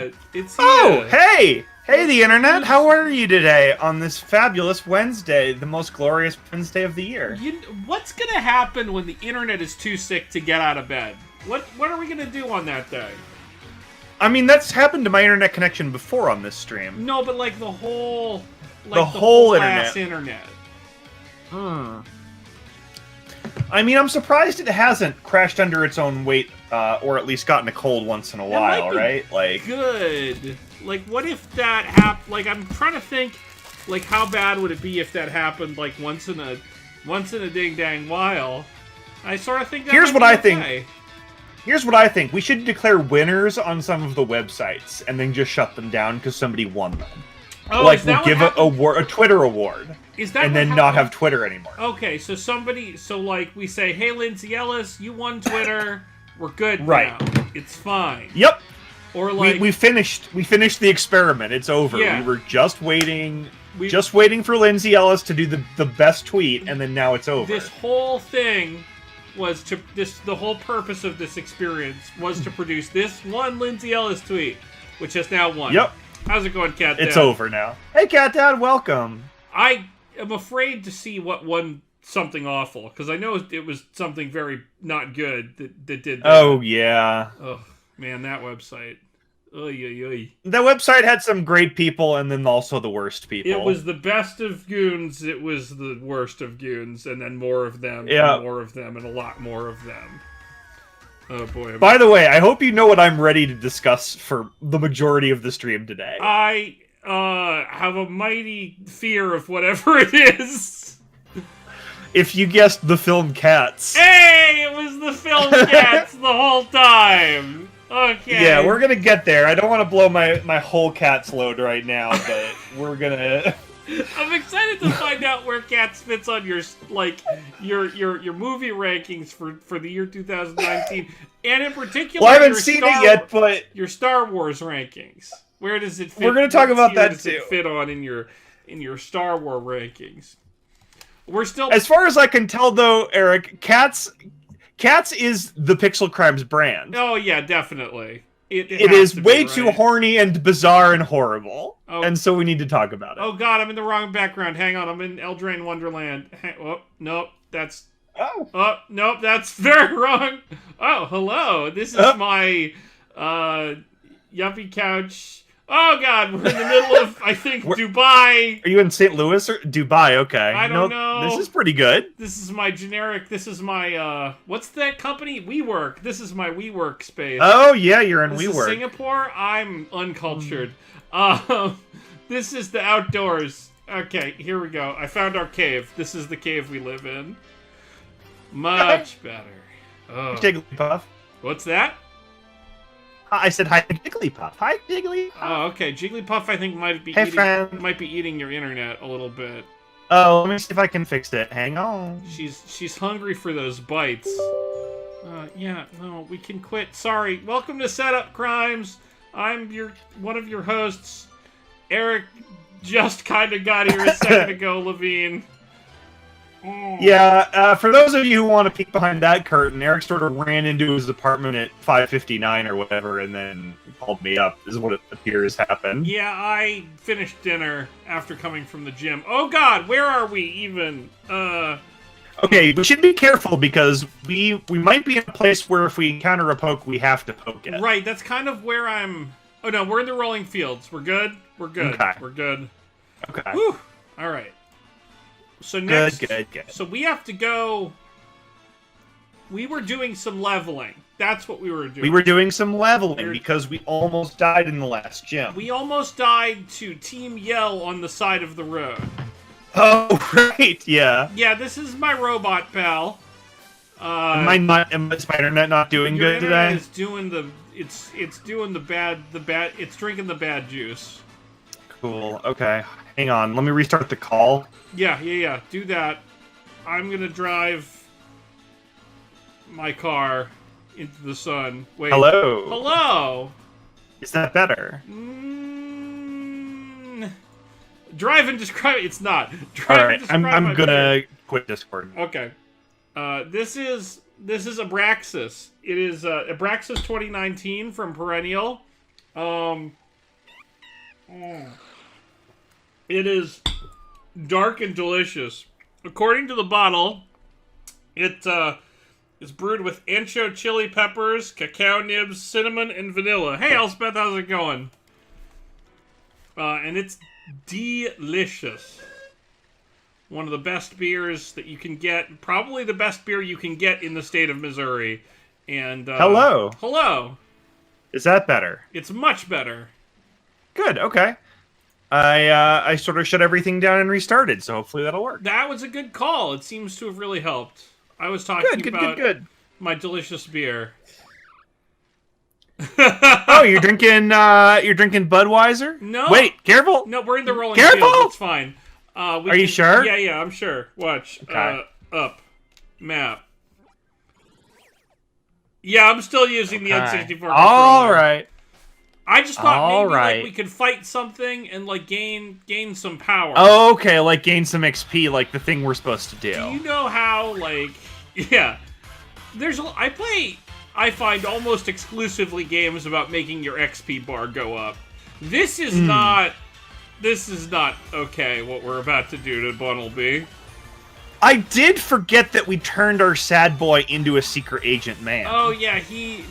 internet. It's here. Oh, hey! Hey, the internet! How are you today on this fabulous Wednesday, the most glorious Wednesday of the year? What's gonna happen when the internet is too sick to get out of bed? What are we gonna do on that day? I mean, that's happened to my internet connection before on this stream. No, but like the whole internet. I mean, I'm surprised it hasn't crashed under its own weight, or at least gotten a cold once in a while, right? Like, good. Like, what if that happened? Like, I'm trying to think, like, how bad would it be if that happened, like, once in a ding dang while? I sort of think that here's what I think. Okay. Here's what I think. We should declare winners on some of the websites and then just shut them down because somebody won them. Oh, like, we'll give a Twitter award. Is that and then not have Twitter anymore. Okay, so like, we say, hey, Lindsay Ellis, you won Twitter. We're good right now. It's fine. Yep. Or like we finished the experiment. It's over. Yeah. We were just waiting for Lindsay Ellis to do the best tweet, and then now it's over. This whole thing was the whole purpose of this experience was to produce this one Lindsay Ellis tweet, which has now won. Yep. How's it going, Cat Dad? It's over now. Hey, Cat Dad, welcome. I am afraid to see what won something awful, because I know it was something very not good that did that. Oh, yeah. Oh, man, that website. Oy, oy, oy. That website had some great people and then also the worst people. It was the best of goons, it was the worst of goons, and then more of them, and more of them, and a lot more of them. Oh, boy. By the way, I hope you know what I'm ready to discuss for the majority of the stream today. I have a mighty fear of whatever it is. If you guessed the film Cats. Hey, it was the film Cats the whole time. Okay. Yeah, we're gonna get there. I don't want to blow my whole Cats load right now, but we're gonna. I'm excited to find out where Cats fits on your movie rankings for the year 2019, and in particular, well, I haven't seen it yet, but your Star Wars rankings. Where does it fit? We're gonna talk about that too. It fit on in your Star Wars rankings. We're still, as far as I can tell, though, Eric, Cats is the Pixel Crimes brand. Oh yeah, definitely. It is way too horny and bizarre and horrible, and so we need to talk about it. Oh god, I'm in the wrong background. Hang on, I'm in Eldraine Wonderland. Oh nope, that's nope, that's very wrong. Oh hello, this is my yuppie couch. Oh god, we're in the middle of, I think, Dubai. Are you in St. Louis or Dubai? Okay. I don't know. This is pretty good. This is my what's that company? WeWork. This is my WeWork space. Oh yeah, you're in WeWork. This is Singapore? I'm uncultured. This is the outdoors. Okay, here we go. I found our cave. This is the cave we live in. Much better. Oh. Jigglypuff. What's that? I said hi to Jigglypuff. Hi, Jigglypuff. Oh, okay. Jigglypuff, I think, might be eating your internet a little bit. Oh, let me see if I can fix it. Hang on. She's hungry for those bites. Yeah, no, we can quit. Sorry. Welcome to Setup Crimes. I'm one of your hosts. Eric just kind of got here a second ago, Levine. Yeah, for those of you who want to peek behind that curtain, Eric sort of ran into his apartment at 5:59 or whatever, and then called me up, is what it appears happened. Yeah, I finished dinner after coming from the gym. Oh god, where are we even? Okay, we should be careful, because we might be in a place where if we encounter a poke, we have to poke it. Right, that's kind of where I'm... Oh no, we're in the rolling fields. We're good? We're good. Okay. We're good. Okay. Whew. Alright. So next, good. So we have to go. We were doing some leveling. That's what we were doing. We were doing some leveling because we almost died in the last gym. We almost died to Team Yell on the side of the road. Oh, right, yeah. Yeah, this is my robot pal. Is my internet not doing good today? It's doing it's doing the bad. It's drinking the bad juice. Cool. Okay. Hang on. Let me restart the call. Yeah. Do that. I'm gonna drive my car into the sun. Wait. Hello. Is that better? Drive and describe. It's not. All right. I'm gonna quit Discord. Okay. This is Abraxas. It is Abraxas 2019 from Perennial. It is dark and delicious. According to the bottle, it is brewed with ancho chili peppers, cacao nibs, cinnamon, and vanilla. Hey, Elspeth, how's it going? And it's delicious. One of the best beers that you can get. Probably the best beer you can get in the state of Missouri. And hello. Hello. Is that better? It's much better. Good, okay. I sort of shut everything down and restarted, so hopefully that'll work. That was a good call. It seems to have really helped. I was talking about my delicious beer. Oh, you're drinking Budweiser? No. Wait, careful. No, we're in the rolling careful. field. It's fine. Are you sure? Yeah, I'm sure. Watch. Okay. Up. Map. Yeah, I'm still using the N64 controller. All right. I just thought maybe like we could fight something and like gain some power. Oh, okay, like gain some XP, like the thing we're supposed to do. Do you know how yeah? I find almost exclusively games about making your XP bar go up. This is not okay. What we're about to do to Bunnelby. I did forget that we turned our sad boy into a secret agent man. Oh yeah, he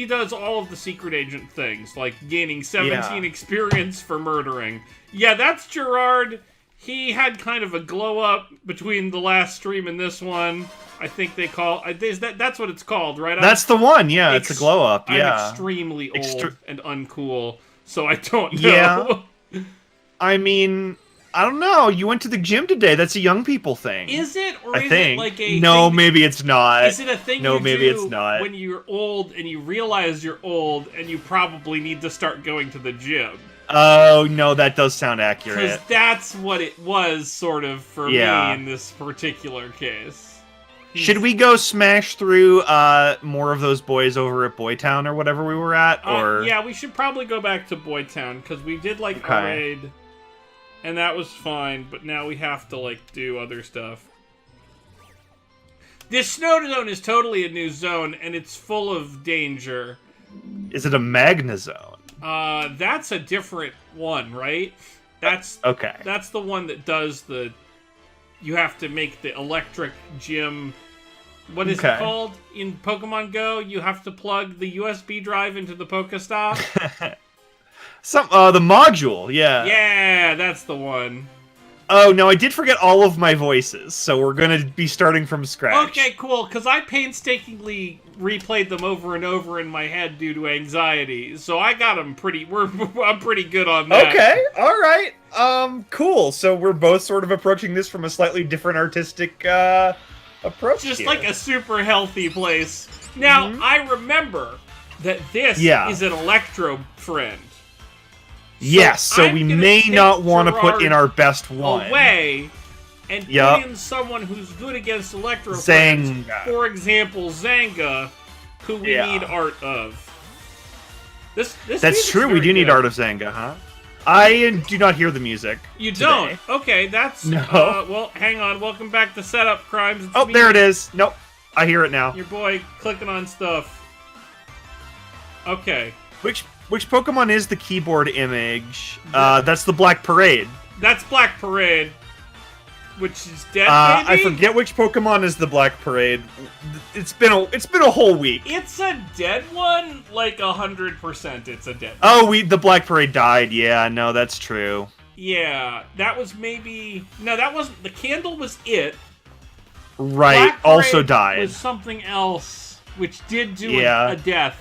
does all of the secret agent things, like gaining 17 experience for murdering. Yeah, that's Gerard. He had kind of a glow up between the last stream and this one. I think they call that's what it's called, right? That's the one. Yeah, it's a glow up. Yeah, I'm extremely old and uncool, so I don't know. Yeah. I mean, I don't know. You went to the gym today. That's a young people thing. Is it? Or I is think. It like a no, thing maybe it's not. Is it a thing no, you maybe do it's not. when you're old and you realize you're old and you probably need to start going to the gym? Oh, no, that does sound accurate. Because that's what it was, sort of, for me in this particular case. Should we go smash through more of those boys over at Boytown or whatever we were at? Or yeah, we should probably go back to Boytown, because we did, like, a raid, and that was fine, but now we have to, like, do other stuff. This snow zone is totally a new zone, and it's full of danger. Is it a Magna zone? That's a different one, right? That's okay. That's the one that does the... You have to make the electric gym... What is it called in Pokemon Go? You have to plug the USB drive into the Pokestop? The module, yeah. Yeah, that's the one. Oh, no, I did forget all of my voices, so we're gonna be starting from scratch. Okay, cool, because I painstakingly replayed them over and over in my head due to anxiety, so I got them I'm pretty good on that. Okay, alright. Cool. So we're both sort of approaching this from a slightly different artistic, approach Just here. like a super healthy place. Now, I remember that this is an Electro friend. Yes, so we may not want to put in our best one. Away and put in someone who's good against Electro friends. For example, Zanga, who we need art of. That's true, we do need art of Zanga, huh? I do not hear the music. You today. don't? Okay, that's... No. Well, hang on. Welcome back to Setup Crimes. It's me, there it is. Nope. I hear it now. Your boy clicking on stuff. Okay. Which Pokemon is the keyboard image? That's the Black Parade. That's Black Parade. Which is dead, I forget which Pokemon is the Black Parade. It's been a whole week. It's a dead one? Like 100% it's a dead one. Oh, the Black Parade died. Yeah, no, that's true. Yeah, that was maybe... No, that wasn't... The candle was it. Right, Black Parade also died. Was something else, which did do a death.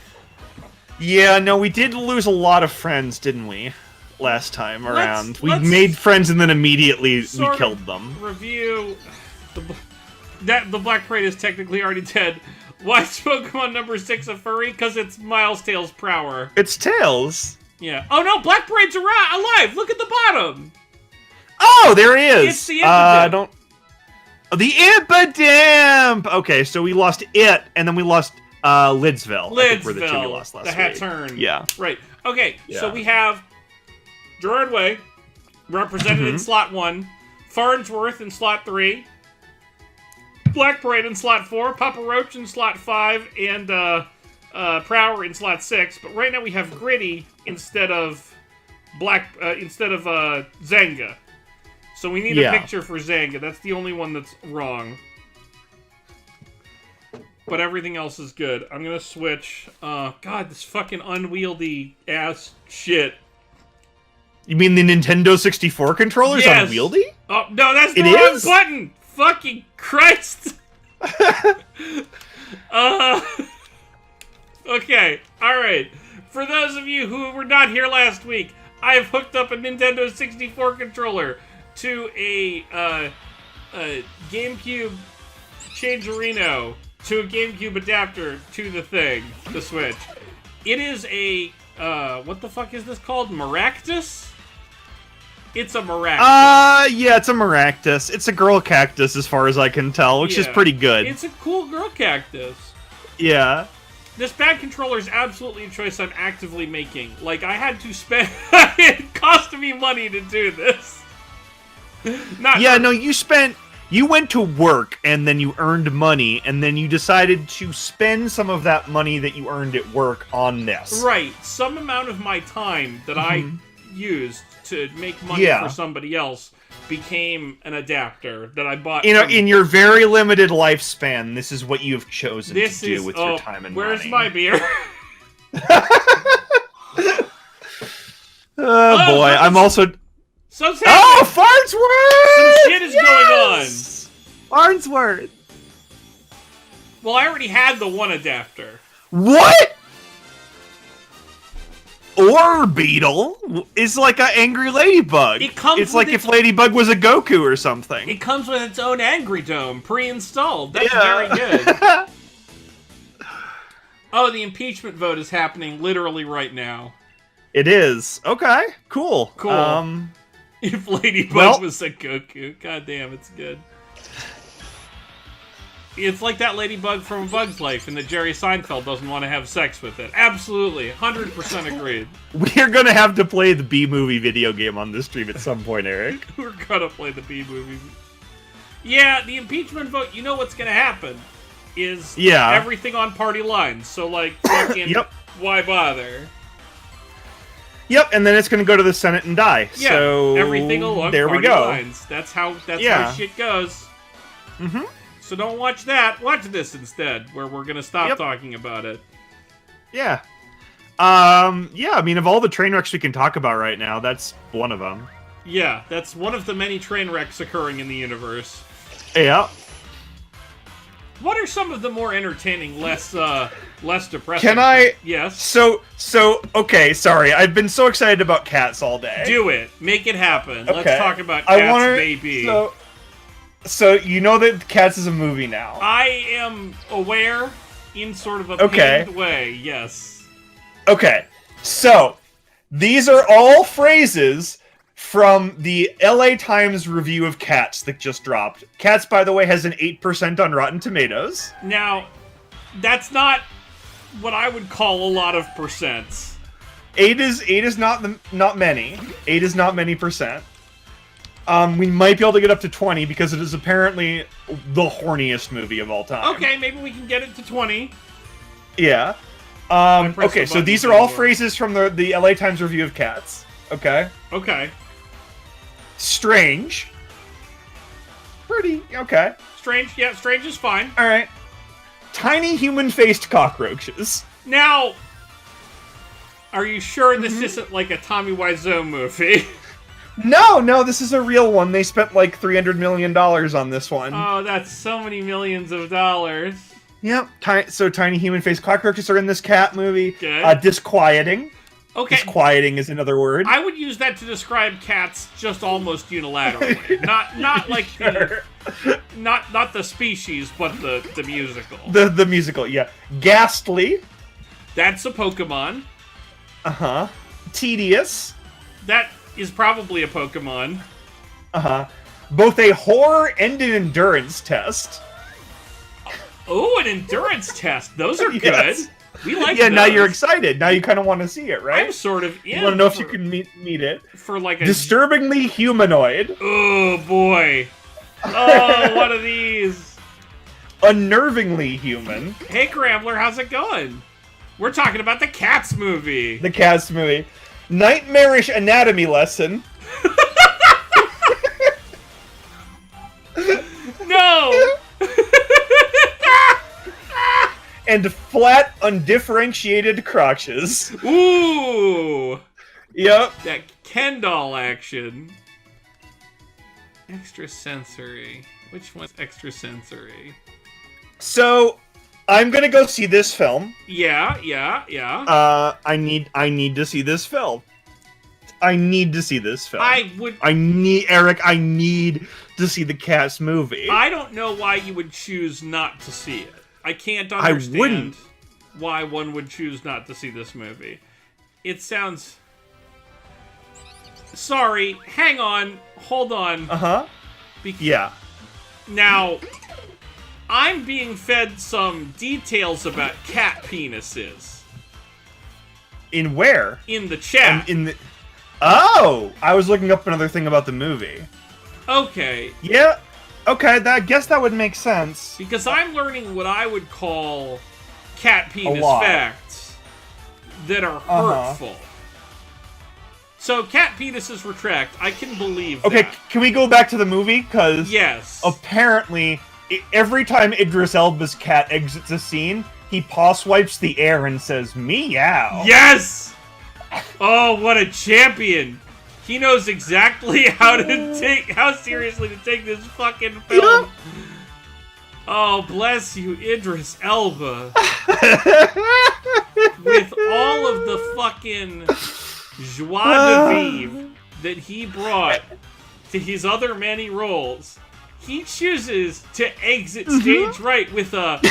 Yeah, no, we did lose a lot of friends, didn't we? Last time around. We made friends and then immediately we killed them. Review... The Black Parade is technically already dead. Why is Pokemon number 6 a furry? Because it's Miles Tails Prower. It's Tails. Yeah. Oh no, Black Parade's alive! Look at the bottom! Oh, there he is! It's the Impidimp. The Impidimp! Okay, so we lost it, and then we lost Lidsville. I think were the two we lost last week. The Hattern. Yeah. Right. Okay, so we have Gerard Way, represented in slot 1, Farnsworth in slot 3, Black Parade in slot 4, Papa Roach in slot 5, and Prower in slot 6, but right now we have Gritty instead of Zanga. So we need a picture for Zanga. That's the only one that's wrong. But everything else is good. I'm gonna switch. God, this fucking unwieldy ass shit. You mean the Nintendo 64 controller's unwieldy? Oh, no, that's the wrong button! Fucking Christ! Okay, alright. For those of you who were not here last week, I have hooked up a Nintendo 64 controller to a GameCube Changerino, to a GameCube adapter to the thing, the Switch. It is a, what the fuck is this called? Maractus? It's a Maractus. Yeah, it's a Maractus. It's a girl cactus as far as I can tell, which is pretty good. It's a cool girl cactus. Yeah. This pad controller is absolutely a choice I'm actively making. Like, I had to spend... it cost me money to do this. You went to work, and then you earned money, and then you decided to spend some of that money that you earned at work on this. Right. Some amount of my time that I used to make money for somebody else became an adapter that I bought. In your very limited lifespan, this is what you've chosen to do with your time and money. Where's my beer? Oh boy, I'm also... Farnsworth! Farnsworth! Some shit is going on! Farnsworth! Well, I already had the one adapter. What? Orbeetle is like an angry ladybug. It's like if Ladybug was a Goku or something. It comes with its own Angry Dome pre-installed. That's very good. Oh, the impeachment vote is happening literally right now. It is. Okay, cool. Cool. If Ladybug was a Goku. God damn, it's good. It's like that ladybug from A Bug's Life and that Jerry Seinfeld doesn't want to have sex with it. Absolutely. 100% agreed. We're gonna have to play the B-movie video game on this stream at some point, Eric. We're gonna play the B-movie. Yeah, the impeachment vote, you know what's gonna happen. Is everything on party lines. So, like, fucking, why bother? Yep, and then it's gonna go to the Senate and die. Yeah, so everything along party lines. That's how shit goes. Mm-hmm. So don't watch that. Watch this instead, where we're gonna stop talking about it. Yeah. I mean, of all the train wrecks we can talk about right now, that's one of them. Yeah, that's one of the many train wrecks occurring in the universe. Yeah. What are some of the more entertaining, less depressing? Can I? Yes. So, okay, sorry. I've been so excited about Cats all day. Do it. Make it happen. Okay. Let's talk about Cats, baby. So you know that Cats is a movie now. I am aware in sort of a pained way, yes. Okay, so these are all phrases from the LA Times review of Cats that just dropped. Cats, by the way, has an 8% on Rotten Tomatoes. Now, that's not what I would call a lot of percents. 8 is not many. 8 is not many percent. We might be able to get up to 20 because it is apparently the horniest movie of all time. Okay, maybe we can get it to 20. Yeah. Okay, so these are all phrases from the LA Times review of Cats. Okay. Okay. Strange. Pretty, okay. Strange, yeah, strange is fine. Alright. Tiny human-faced cockroaches. Now, are you sure this isn't like a Tommy Wiseau movie? No, this is a real one. They spent like $300 million on this one. Oh, that's so many millions of dollars. Yep. So tiny human-faced cockroaches are in this cat movie. Good. Disquieting. Okay. Disquieting is another word. I would use that to describe cats just almost unilaterally. not like not the species, but the musical. The musical, yeah. Ghastly. That's a Pokemon. Uh-huh. Tedious. That is probably a Pokemon. Uh-huh. Both a horror and an endurance test. Oh, an endurance test. Those are good. We like those. Now you're excited. Now you kind of want to see it, right? I'm sort of in. You want to know if you can meet it? For like a... Disturbingly humanoid. Oh, boy. Oh, one of these. Unnervingly human. Hey, Grambler, how's it going? We're talking about the Cats movie. The Cats movie. Nightmarish anatomy lesson. No! And flat, undifferentiated crotches. Ooh! Yep. That Ken doll action. Extrasensory. Which one's extrasensory? So, I'm gonna go see this film. Yeah. I need to see this film. I need to see this film. I need to see the Cats movie. I don't know why you would choose not to see it. I can't understand why one would choose not to see this movie. It sounds... Sorry, hang on, hold on. Uh-huh. Yeah. Now, I'm being fed some details about cat penises. In where? In the chat. Oh! I was looking up another thing about the movie. Okay. Yeah. Okay, I guess that would make sense. Because I'm learning what I would call cat penis facts that are hurtful. So, cat penises retract. I can believe that. Okay, can we go back to the movie? Because yes. Apparently, every time Idris Elba's cat exits a scene, he paw swipes the air and says, meow. Yes! Oh, what a champion! He knows exactly how seriously to take this fucking film. Yeah. Oh, bless you, Idris Elba. With all of the fucking joie de vivre that he brought to his other many roles, he chooses to exit stage right with a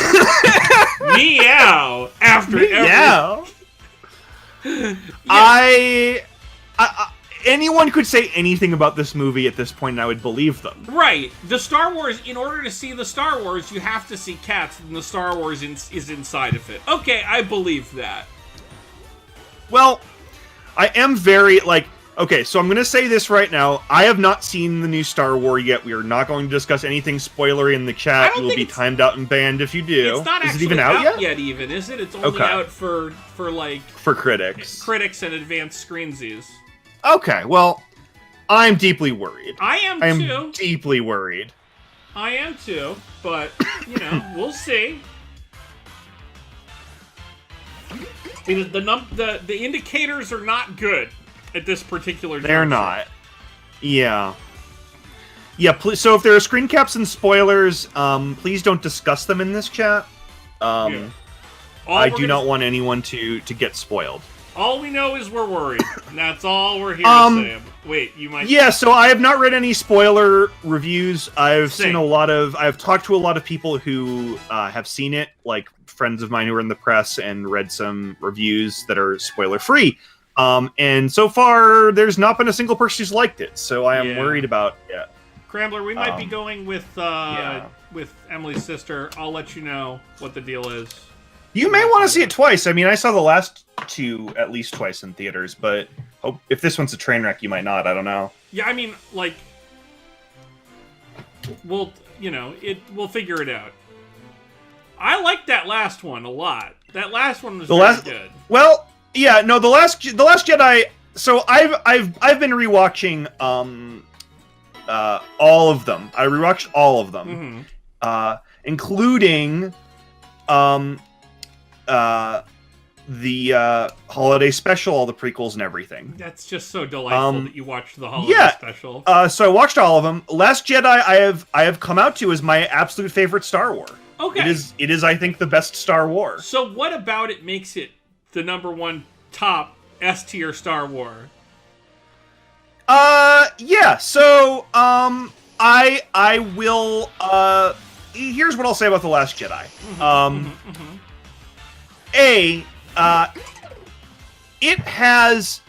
meow after every... Yeah. Anyone could say anything about this movie at this point, and I would believe them. Right. The Star Wars, in order to see the Star Wars, you have to see Cats, and the Star Wars is inside of it. Okay, I believe that. Well, I am very, okay, so I'm going to say this right now. I have not seen the new Star Wars yet. We are not going to discuss anything spoilery in the chat. You will be timed out and banned if you do. It's not is actually it even out yet, even, is it? It's only out for critics. Critics and advanced screensies. Okay, well, I'm deeply worried. I am too. Deeply worried. I am too, but, we'll see. Because the indicators are not good at this particular juncture. They're not. Yeah. Yeah, please, so if there are screen caps and spoilers, please don't discuss them in this chat. I do not want anyone to get spoiled. All we know is we're worried, and that's all we're here to say. Wait, you might... Yeah, so I have not read any spoiler reviews. I've talked to a lot of people who have seen it, like friends of mine who are in the press, and read some reviews that are spoiler-free. And so far, there's not been a single person who's liked it, so I am worried about it. Crambler, we might be going with Emily's sister. I'll let you know what the deal is. You may want to see it twice. I mean, I saw the last two at least twice in theaters, but if this one's a train wreck, you might not. I don't know. Yeah, I mean, we'll figure it out. I liked that last one a lot. That last one was very good. Well, yeah, no, the last Jedi. So I've been rewatching all of them. I rewatched all of them, including the holiday special, all the prequels and everything. That's just so delightful that you watched the holiday special. So I watched all of them. Last Jedi I have come out to as my absolute favorite Star Wars. Okay. It is I think the best Star Wars. So what about it makes it the #1 top S tier Star Wars? Yeah. So I will here's what I'll say about The Last Jedi. It has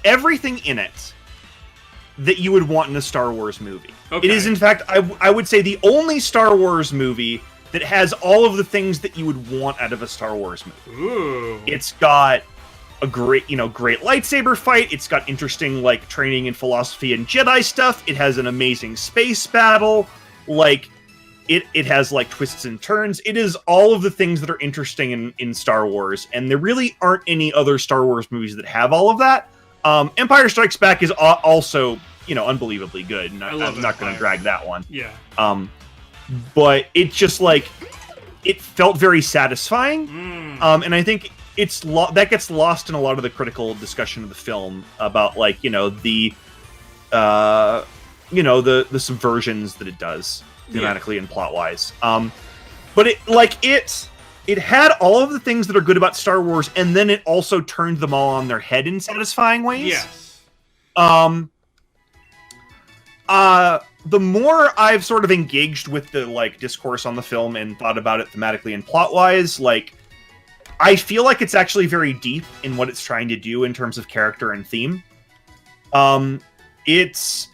everything in it that you would want in a Star Wars movie. Okay. It is, in fact, I would say the only Star Wars movie that has all of the things that you would want out of a Star Wars movie. Ooh. It's got a great lightsaber fight. It's got interesting, training and philosophy and Jedi stuff. It has an amazing space battle. It has like twists and turns. It is all of the things that are interesting in Star Wars, and there really aren't any other Star Wars movies that have all of that. Empire Strikes Back is also, unbelievably good, and I'm not going to drag that one. Yeah. But it just like it felt very satisfying, and I think that gets lost in a lot of the critical discussion of the film about like the subversions that it does thematically and plot wise. But it had all of the things that are good about Star Wars, and then it also turned them all on their head in satisfying ways. Yes. The more I've sort of engaged with the like discourse on the film and thought about it thematically and plot wise, like I feel like it's actually very deep in what it's trying to do in terms of character and theme. It's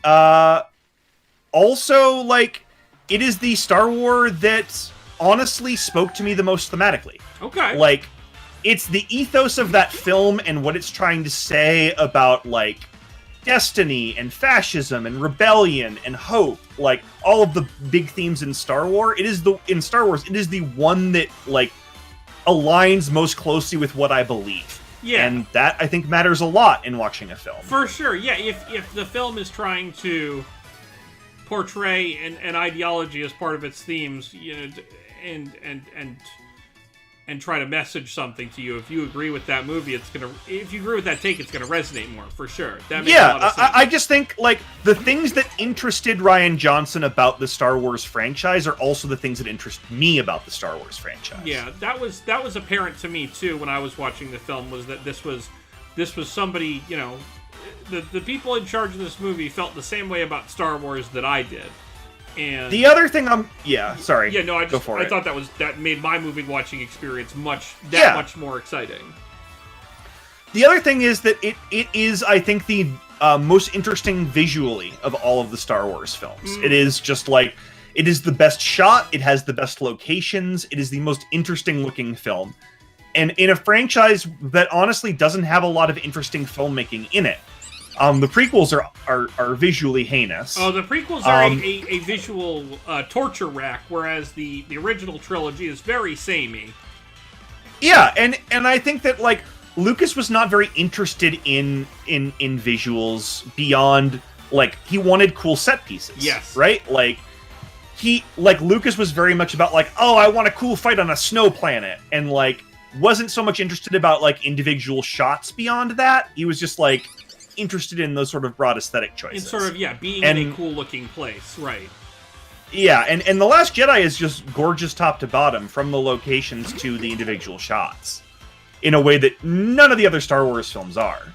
also like it is the Star Wars that honestly spoke to me the most thematically. Okay. Like it's the ethos of that film and what it's trying to say about like destiny and fascism and rebellion and hope, like all of the big themes in Star Wars. It is the one that like aligns most closely with what I believe. Yeah. And that I think matters a lot in watching a film. For sure. Yeah, if the film is trying to portray an ideology as part of its themes, and try to message something to you. If you agree with that movie, if you agree with that take, it's gonna resonate more, for sure. That makes a lot of sense. I just think, like, the things that interested Rian Johnson about the Star Wars franchise are also the things that interest me about the Star Wars franchise. Yeah, that was apparent to me, too, when I was watching the film, was that this was somebody, the people in charge of this movie felt the same way about Star Wars that I did. And the other thing I thought that made my movie watching experience much more exciting. The other thing is that it is, I think, the most interesting visually of all of the Star Wars films. It is just like, it is the best shot, it has the best locations, it is the most interesting looking film. And in a franchise that honestly doesn't have a lot of interesting filmmaking in it. The prequels are visually heinous. Oh, the prequels are a visual torture rack, whereas the original trilogy is very samey. Yeah, and I think that like Lucas was not very interested in visuals beyond like he wanted cool set pieces. Yes. Right? Lucas was very much about like, oh, I want a cool fight on a snow planet, and like wasn't so much interested about like individual shots beyond that. He was just like interested in those sort of broad aesthetic choices. And sort of, being in a cool-looking place, right. Yeah, and The Last Jedi is just gorgeous top to bottom, from the locations to the individual shots, in a way that none of the other Star Wars films are.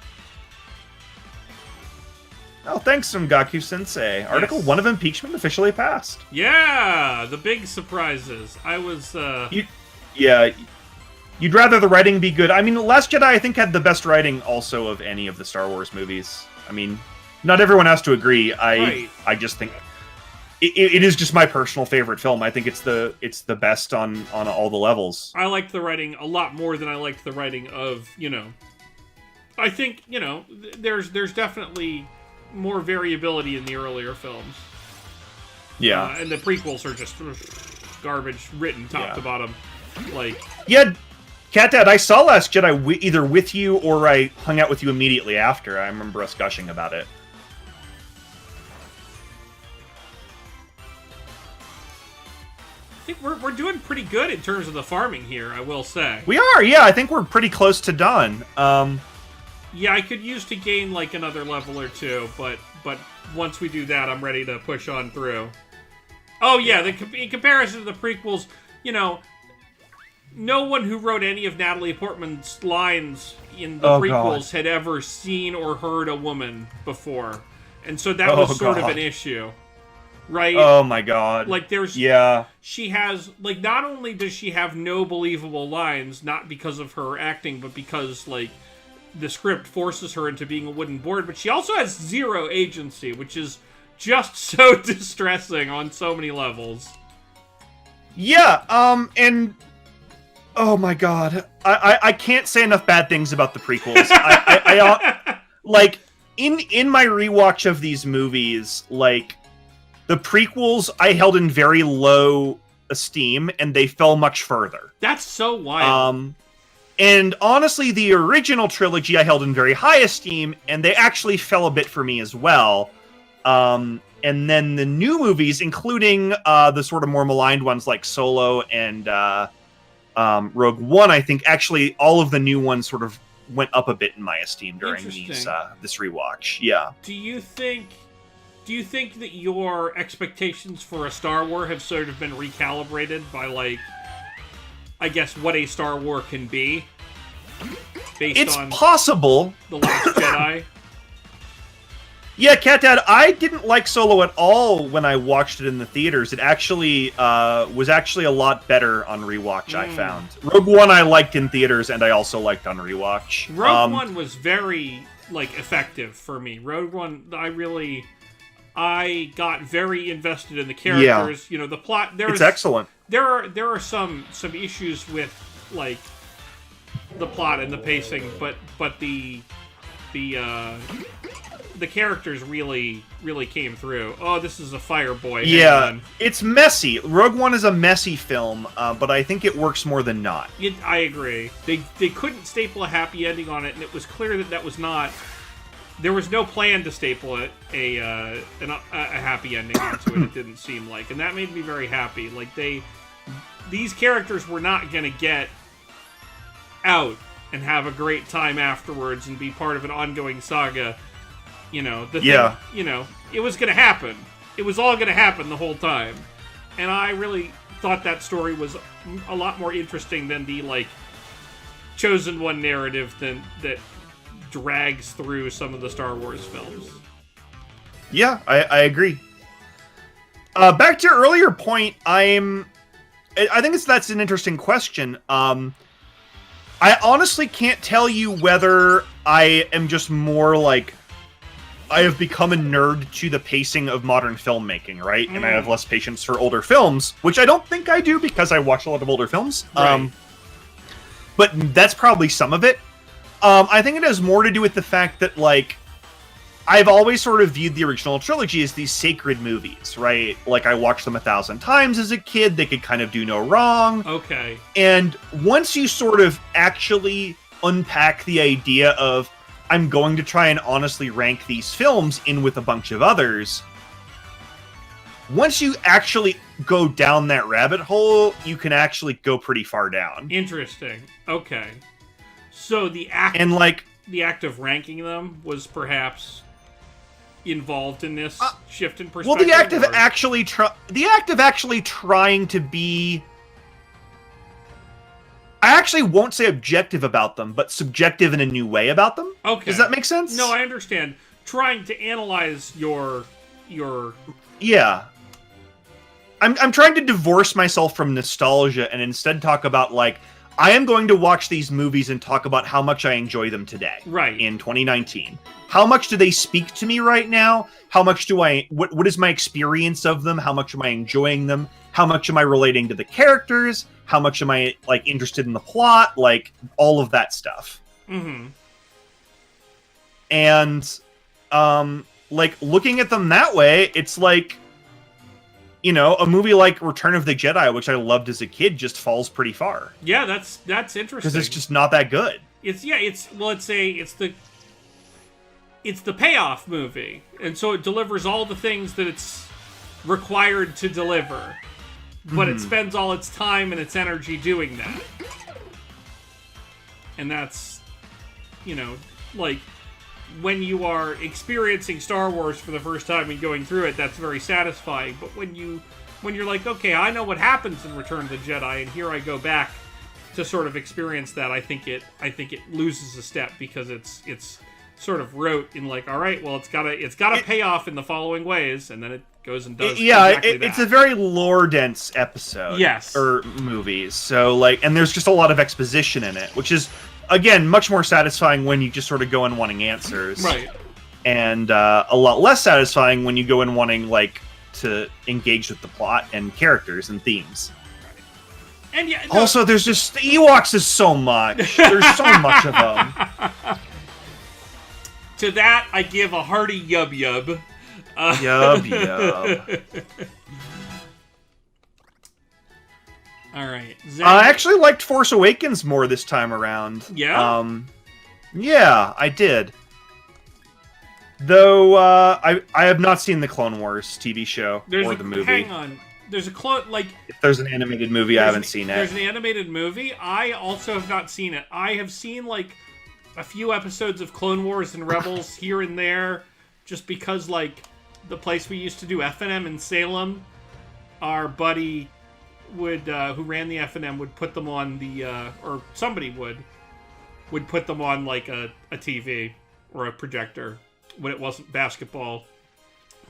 Oh, thanks, Gaku-sensei. Article 1 of impeachment officially passed. Yeah, the big surprises. I was, You'd rather the writing be good. I mean, The Last Jedi, I think, had the best writing also of any of the Star Wars movies. I mean, not everyone has to agree. I just think it is just my personal favorite film. I think it's the best on all the levels. I liked the writing a lot more than I liked the writing of, I think, there's definitely more variability in the earlier films. Yeah. And the prequels are just garbage written top to bottom. Yeah, Cat Dad, I saw Last Jedi either with you or I hung out with you immediately after. I remember us gushing about it. I think we're doing pretty good in terms of the farming here, I will say. We are, yeah. I think we're pretty close to done. Yeah, I could use to gain like another level or two, but once we do that, I'm ready to push on through. Oh yeah, in comparison to the prequels, no one who wrote any of Natalie Portman's lines in the prequels had ever seen or heard a woman before. And so that was sort of an issue. Right? Oh my god. She has, not only does she have no believable lines, not because of her acting, but because, the script forces her into being a wooden board, but she also has zero agency, which is just so distressing on so many levels. Yeah, and... Oh my god. I can't say enough bad things about the prequels. in my rewatch of these movies, The prequels I held in very low esteem, and they fell much further. That's so wild. And honestly, the original trilogy I held in very high esteem, and they actually fell a bit for me as well. And then the new movies, including the sort of more maligned ones like Solo and Rogue One, I think actually all of the new ones sort of went up a bit in my esteem during this rewatch. Yeah. Do you think that your expectations for a Star Wars have sort of been recalibrated by, like, I guess, what a Star Wars can be? Based on possible. The Last Jedi? Yeah, Cat Dad, I didn't like Solo at all when I watched it in the theaters. It actually was actually a lot better on rewatch, I found. Rogue One I liked in theaters, and I also liked on rewatch. Rogue One was very, like, effective for me. Rogue One, I got very invested in the characters. You know, the plot. It's excellent. There are some issues with, like, the plot and the pacing, but the characters really came through. Oh, this is a Fireboy. Yeah, it's messy. Rogue One is a messy film, but I think it works more than not. I agree. They couldn't staple a happy ending on it, and it was clear that was not. There was no plan to staple it a happy ending onto it. It didn't seem like, and that made me very happy. Like these characters were not going to get out and have a great time afterwards and be part of an ongoing saga. You know, it was going to happen. It was all going to happen the whole time, and I really thought that story was a lot more interesting than the, like, chosen one narrative that drags through some of the Star Wars films. Yeah, I agree. Back to your earlier point, I think that's an interesting question. I honestly can't tell you whether I am just more like I have become a nerd to the pacing of modern filmmaking, right? And I have less patience for older films, which I don't think I do because I watch a lot of older films. Right. But that's probably some of it. I think it has more to do with the fact that, like, I've always sort of viewed the original trilogy as these sacred movies, right? Like, I watched them 1,000 times as a kid. They could kind of do no wrong. Okay. And once you sort of actually unpack the idea of, I'm going to try and honestly rank these films in with a bunch of others, once you actually go down that rabbit hole, you can actually go pretty far down. Interesting. Okay. So the act of ranking them was perhaps involved in this shift in perspective. Well, the act of actually trying to be, I actually won't say objective about them, but subjective in a new way about them. Okay. Does that make sense? No, I understand. Trying to analyze your Yeah. I'm trying to divorce myself from nostalgia and instead talk about, like, I am going to watch these movies and talk about how much I enjoy them today. Right. In 2019. How much do they speak to me right now? How much do what is my experience of them? How much am I enjoying them? How much am I relating to the characters? How much am I, like, interested in the plot? Like, all of that stuff. Mm-hmm. And, like, looking at them that way, it's like, you know, a movie like Return of the Jedi, which I loved as a kid, just falls pretty far. Yeah, that's interesting. Because it's just not that good. It's the payoff movie, and so it delivers all the things that it's required to deliver, but it spends all its time and its energy doing that. And that's, you know, like, when you are experiencing Star Wars for the first time and going through it, that's very satisfying. But when you're like, okay, I know what happens in Return of the Jedi, and here I go back to sort of experience that, I think it loses a step because it's sort of rote in, like, all right, well, it's gotta pay off in the following ways, and then it goes and does exactly that. It's a very lore dense episode. Yes. Or movies. So, like, and there's just a lot of exposition in it, which is, again, much more satisfying when you just sort of go in wanting answers. Right. And a lot less satisfying when you go in wanting, like, to engage with the plot and characters and themes. And yeah, no. Also, there's just, the Ewoks is so much. There's so much of them. To that, I give a hearty yub-yub. Yub. All right. I actually liked Force Awakens more this time around. Yeah? Yeah, I did. Though, I have not seen the Clone Wars TV show or the movie. Hang on. There's a clone, like... If there's an animated movie, I haven't seen it. There's an animated movie. I also have not seen it. I have seen, like, a few episodes of Clone Wars and Rebels here and there, just because, like, the place we used to do F&M in Salem, our buddy would, who ran the F&M, would put them on the, or somebody would put them on, like, a TV or a projector when it wasn't basketball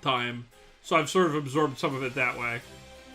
time. So I've sort of absorbed some of it that way.